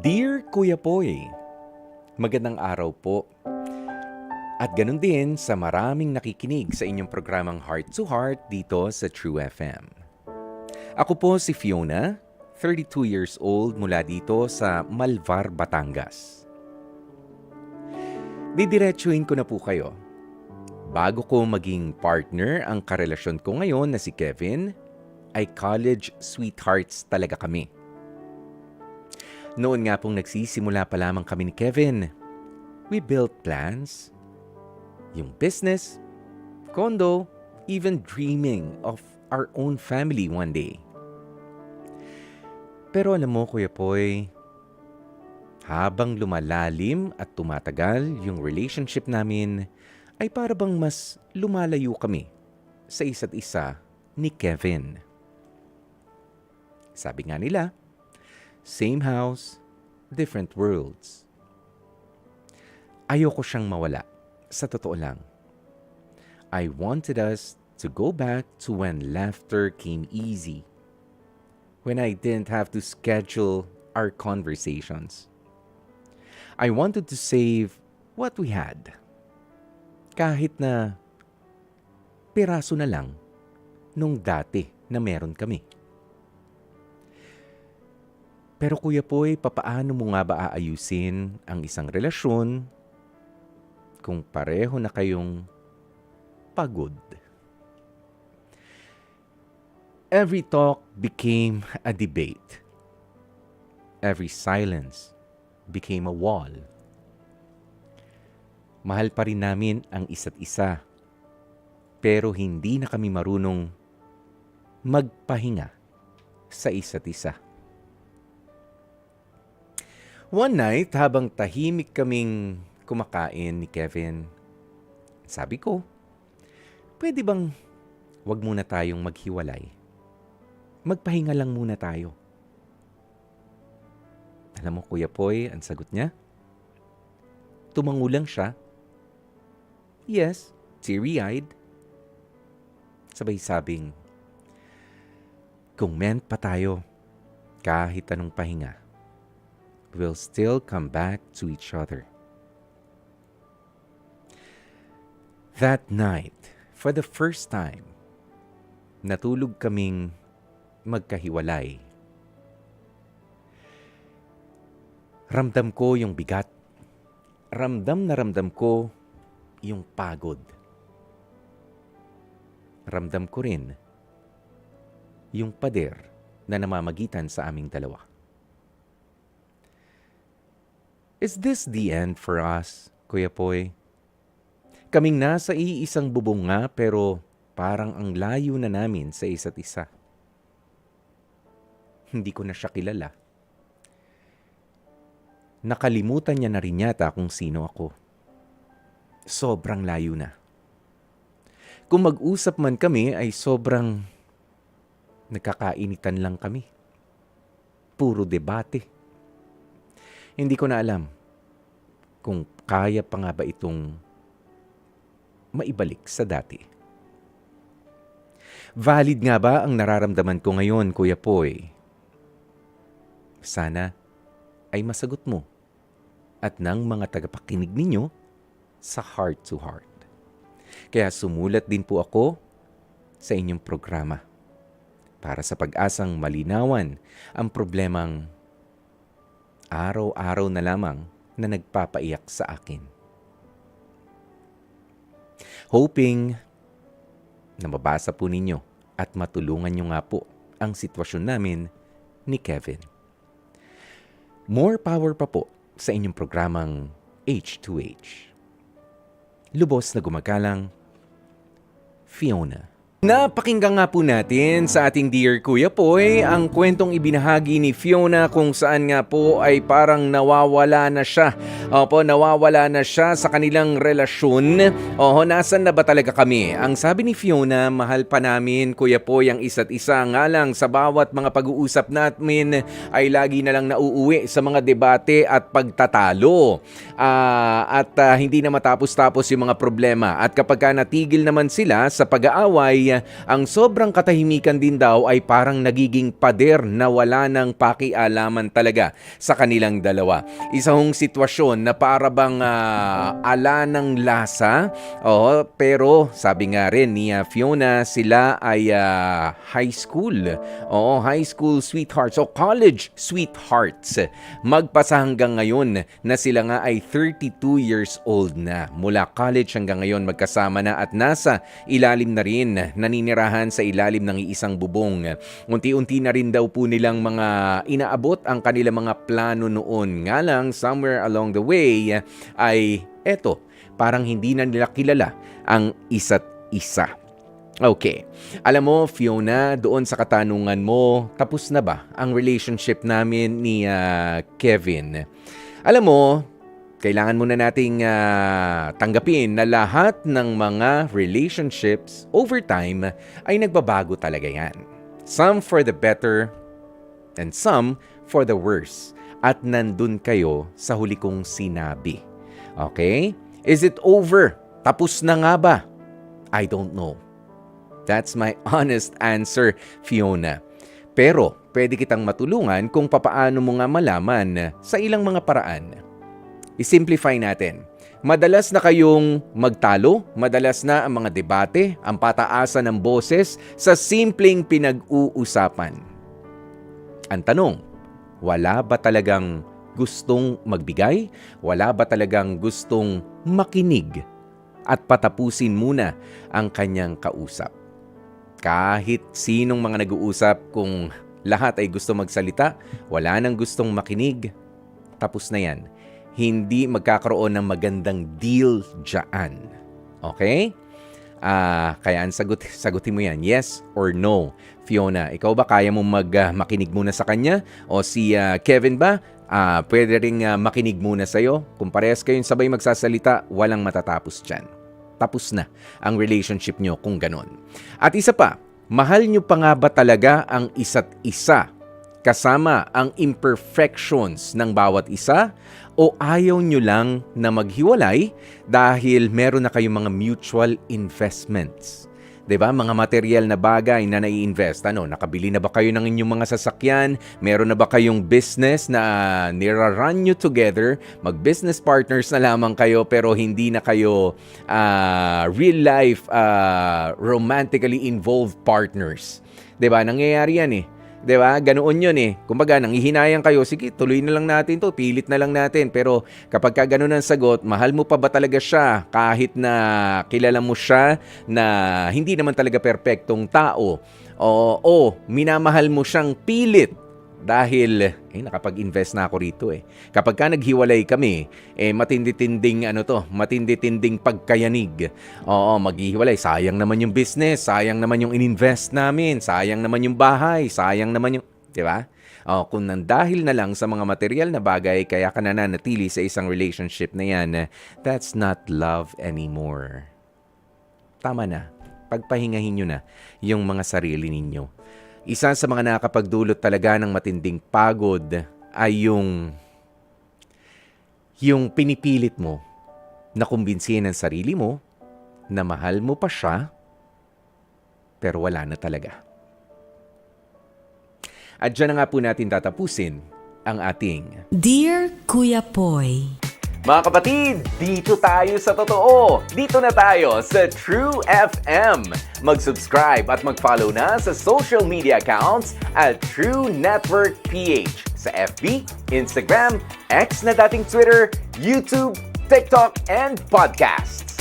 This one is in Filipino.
Dear Kuya Poy, magandang araw po. At ganun din sa maraming nakikinig sa inyong programang Heart to Heart dito sa True FM. Ako po si Fiona, 32 years old mula dito sa Malvar, Batangas. Didiretsuhin ko na po kayo. Bago ko maging partner ang karelasyon ko ngayon na si Kevin, ay college sweethearts talaga kami. Noon nga pong nagsisimula pa lamang kami ni Kevin, we built plans, yung business, condo, even dreaming of our own family one day. Pero alam mo, Kuya Poy, habang lumalalim at tumatagal yung relationship namin, ay para bang mas lumalayo kami sa isa't isa ni Kevin. Sabi nga nila, same house, different worlds. Ayoko siyang mawala, sa totoo lang. I wanted us to go back to when laughter came easy. When I didn't have to schedule our conversations. I wanted to save what we had. Kahit na piraso na lang nung dati na meron kami. Pero Kuya Poy, papaano mo nga ba aayusin ang isang relasyon kung pareho na kayong pagod? Every talk became a debate. Every silence became a wall. Mahal pa rin namin ang isa't isa, pero hindi na kami marunong magpahinga sa isa't isa. One night, habang tahimik kaming kumakain ni Kevin, sabi ko, pwede bang wag muna tayong maghiwalay? Magpahinga lang muna tayo. Alam mo, Kuya Poy, ang sagot niya? Tumango lang siya. Yes, teary-eyed. Sabay sabing, kung meant pa tayo, kahit anong pahinga, we'll still come back to each other. That night, for the first time, natulog kaming magkahiwalay. Ramdam ko yung bigat. Ramdam na ramdam ko yung pagod. Ramdam ko rin yung pader na namamagitan sa aming dalawa. Is this the end for us, Kuya Poy? Kaming nasa iisang bubong nga pero parang ang layo na namin sa isa't isa. Hindi ko na siya kilala. Nakalimutan niya na rin yata kung sino ako. Sobrang layo na. Kung mag-usap man kami ay sobrang nagkakainitan lang kami. Puro debate. Hindi ko na alam kung kaya pa nga ba itong maibalik sa dati. Valid nga ba ang nararamdaman ko ngayon, Kuya Poy? Sana ay masagot mo at ng mga tagapakinig ninyo sa Heart to Heart. Kaya sumulat din po ako sa inyong programa para sa pag-asang malinawan ang problemang araw-araw na lamang na nagpapaiyak sa akin. Hoping na mabasa po ninyo at matulungan nyo nga po ang sitwasyon namin ni Kevin. More power pa po sa inyong programang H2H. Lubos na gumagalang, Fiona. Napakinggan nga po natin sa ating Dear Kuya Poy ang kwentong ibinahagi ni Fiona kung saan nga po ay parang nawawala na siya Opo, nawawala na siya sa kanilang relasyon. Oho, nasan na ba talaga kami? Ang sabi ni Fiona, mahal pa namin, Kuya Poy, ang isa't isa. Nga lang, sa bawat mga pag-uusap namin ay lagi na lang nauuwi sa mga debate at pagtatalo. Hindi na matapos-tapos yung mga problema. At kapag natigil naman sila sa pag-aaway, ang sobrang katahimikan din daw ay parang nagiging pader na wala ng pakialaman talaga sa kanilang dalawa. Isang sitwasyon na para bang ala ng lasa. Pero sabi nga rin ni Fiona, sila ay high school. High school sweethearts o college sweethearts. Magpasa hanggang ngayon na sila nga ay 32 years old na. Mula college hanggang ngayon magkasama na at nasa ilalim na rin, naninirahan sa ilalim ng iisang bubong. Unti-unti na rin daw po nilang mga inaabot ang kanilang mga plano noon. Nga lang, somewhere along the way ay eto, parang hindi na nila kilala ang isa't isa. Okay. Alam mo, Fiona, doon sa katanungan mo, tapos na ba ang relationship namin ni Kevin? Alam mo, kailangan muna nating tanggapin na lahat ng mga relationships over time ay nagbabago talaga yan. Some for the better and some for the worse. At nandun kayo sa huli kong sinabi. Okay? Is it over? Tapos na nga ba? I don't know. That's my honest answer, Fiona. Pero pwede kitang matulungan kung papaano mo nga malaman sa ilang mga paraan. I-simplify natin. Madalas na kayong magtalo, madalas na ang mga debate, ang pataasan ng boses sa simpleng pinag-uusapan. Ang tanong, wala ba talagang gustong magbigay? Wala ba talagang gustong makinig? At patapusin muna ang kanyang kausap. Kahit sinong mga nag-uusap, kung lahat ay gusto magsalita, wala nang gustong makinig, tapos na yan. Hindi magkakaroon ng magandang deal dyan. Okay? Kaya sagutin mo yan, yes or no. Fiona, ikaw ba kaya mo makinig muna sa kanya? O si Kevin ba? Pwede rin makinig muna sa'yo. Kung parehas kayong sabay magsasalita, walang matatapos dyan. Tapos na ang relationship nyo kung ganon. At isa pa, mahal nyo pa nga ba talaga ang isa't isa? Kasama ang imperfections ng bawat isa? O ayaw nyo lang na maghiwalay dahil meron na kayong mga mutual investments? 'Di ba? Mga material na bagay na nai-invest. Nakabili na ba kayo ng inyong mga sasakyan? Meron na ba kayong business na nira-run nyo together? Mag-business partners na lamang kayo pero hindi na kayo real life romantically involved partners. 'Di ba? Nangyayari yan eh. 'Di ba? Ganoon 'yun eh. Kumbaga, nanghihinayang kayo, sige, tuloy na lang natin 'to, pilit na lang natin. Pero kapag ka ganoon ang sagot, mahal mo pa ba talaga siya kahit na kilala mo siya na hindi naman talaga perpektong tao? O minamahal mo siyang pilit dahil nakapag-invest na ako rito eh. Kapag ka naghiwalay kami, matindi-tinding pagkayanig. Maghihiwalay, sayang naman yung business, sayang naman yung ininvest namin, sayang naman yung bahay, sayang naman yung, di ba? Kung dahil na lang sa mga material na bagay, kaya ka nananatili sa isang relationship na yan, that's not love anymore. Tama na. Pagpahingahin nyo na yung mga sarili ninyo. Isa sa mga nakakapagdulot talaga ng matinding pagod ay yung pinipilit mo na kumbinsihin ang sarili mo na mahal mo pa siya pero wala na talaga. At dyan na nga po natin tatapusin ang ating Dear Kuya Poy, mga kapatid, dito tayo sa totoo. Dito na tayo sa True FM. Mag-subscribe at mag-follow na sa social media accounts at True Network PH sa FB, Instagram, X na dating Twitter, YouTube, TikTok, and podcasts.